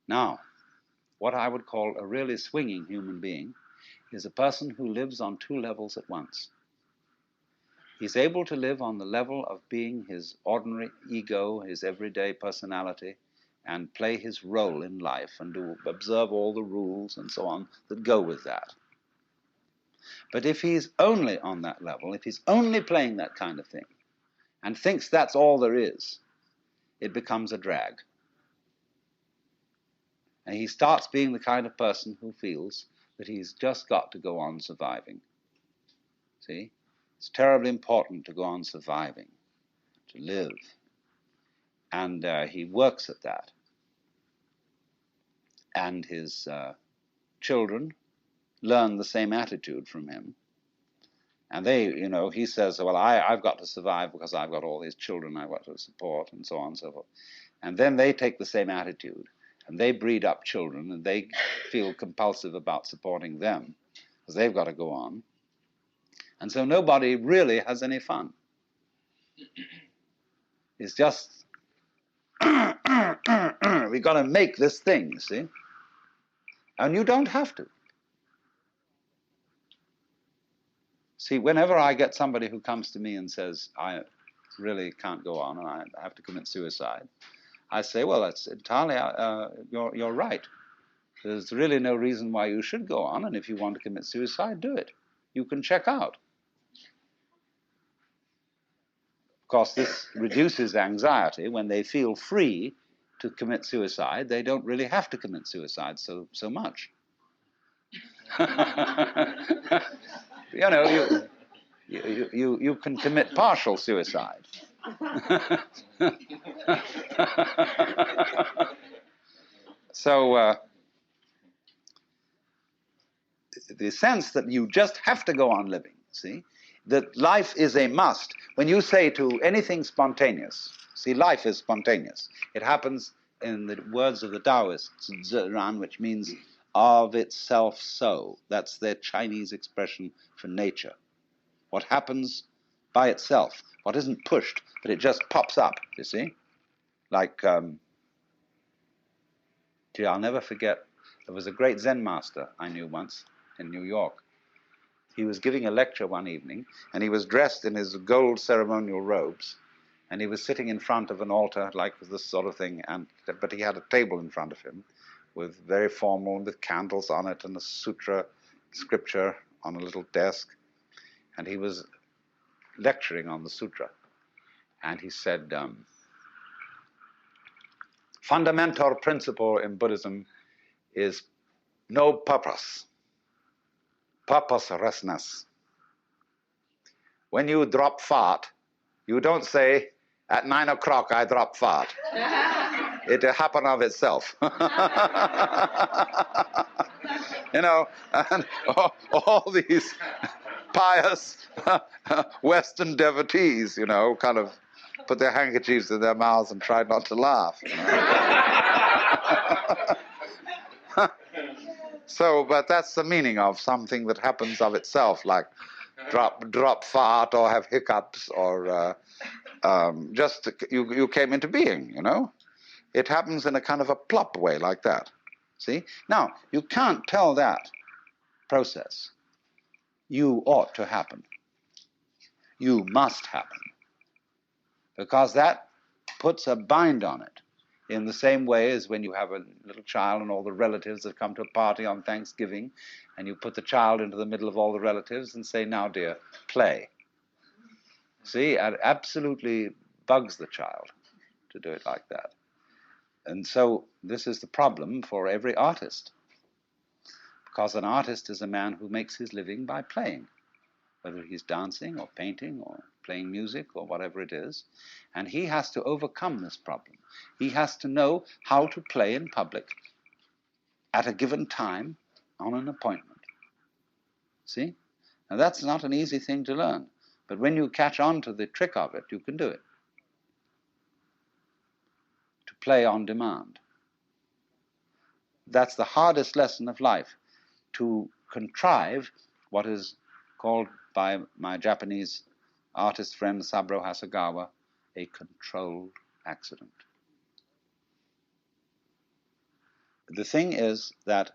Now, what I would call a really swinging human being is a person who lives on two levels at once. He's able to live on the level of being his ordinary ego, his everyday personality, and play his role in life and observe all the rules and so on that go with that. But if he's only on that level, if he's only playing that kind of thing, and thinks that's all there is, it becomes a drag. And he starts being the kind of person who feels that he's just got to go on surviving. See? It's terribly important to go on surviving, to live. And he works at that. And his children learn the same attitude from him. And they, he says, well, I've got to survive because I've got all these children I've got to support, and so on and so forth. And then they take the same attitude, and they breed up children, and they feel compulsive about supporting them, because they've got to go on. And so nobody really has any fun. It's just, we've got to make this thing, you see? And you don't have to. See, whenever I get somebody who comes to me and says, I really can't go on and I have to commit suicide, I say, well, that's entirely, you're right. There's really no reason why you should go on, and if you want to commit suicide, do it. You can check out. Of course, this reduces anxiety. When they feel free to commit suicide, they don't really have to commit suicide so much. You can commit partial suicide. So the sense that you just have to go on living, see, that life is a must. When you say to anything spontaneous, see, life is spontaneous. It happens, in the words of the Taoists, Ziran, which means of itself so. That's their Chinese expression for nature. What happens by itself, what isn't pushed, but it just pops up, you see? Like, I'll never forget, there was a great Zen master I knew once in New York. He was giving a lecture one evening, and he was dressed in his gold ceremonial robes, and he was sitting in front of an altar like this sort of thing, but he had a table in front of him with very formal, with candles on it, and a sutra scripture on a little desk, and he was lecturing on the sutra. And he said, fundamental principle in Buddhism is no purpose, purposelessness. When you drop fart, you don't say, at 9 o'clock I drop fart. It happen of itself. And all these pious Western devotees, kind of put their handkerchiefs in their mouths and try not to laugh. So, but that's the meaning of something that happens of itself, like drop fart or have hiccups or just you came into being, It happens in a kind of a plop way like that. See? Now, you can't tell that process. You ought to happen. You must happen. Because that puts a bind on it. In the same way as when you have a little child and all the relatives have come to a party on Thanksgiving, and you put the child into the middle of all the relatives and say, now, dear, play. See, it absolutely bugs the child to do it like that. And so this is the problem for every artist. Because an artist is a man who makes his living by playing, whether he's dancing or painting or playing music or whatever it is. And he has to overcome this problem. He has to know how to play in public at a given time on an appointment. See? Now that's not an easy thing to learn. But when you catch on to the trick of it, you can do it. To play on demand. That's the hardest lesson of life. To contrive what is called by my Japanese artist friend Saburo Hasegawa a controlled accident. the thing is that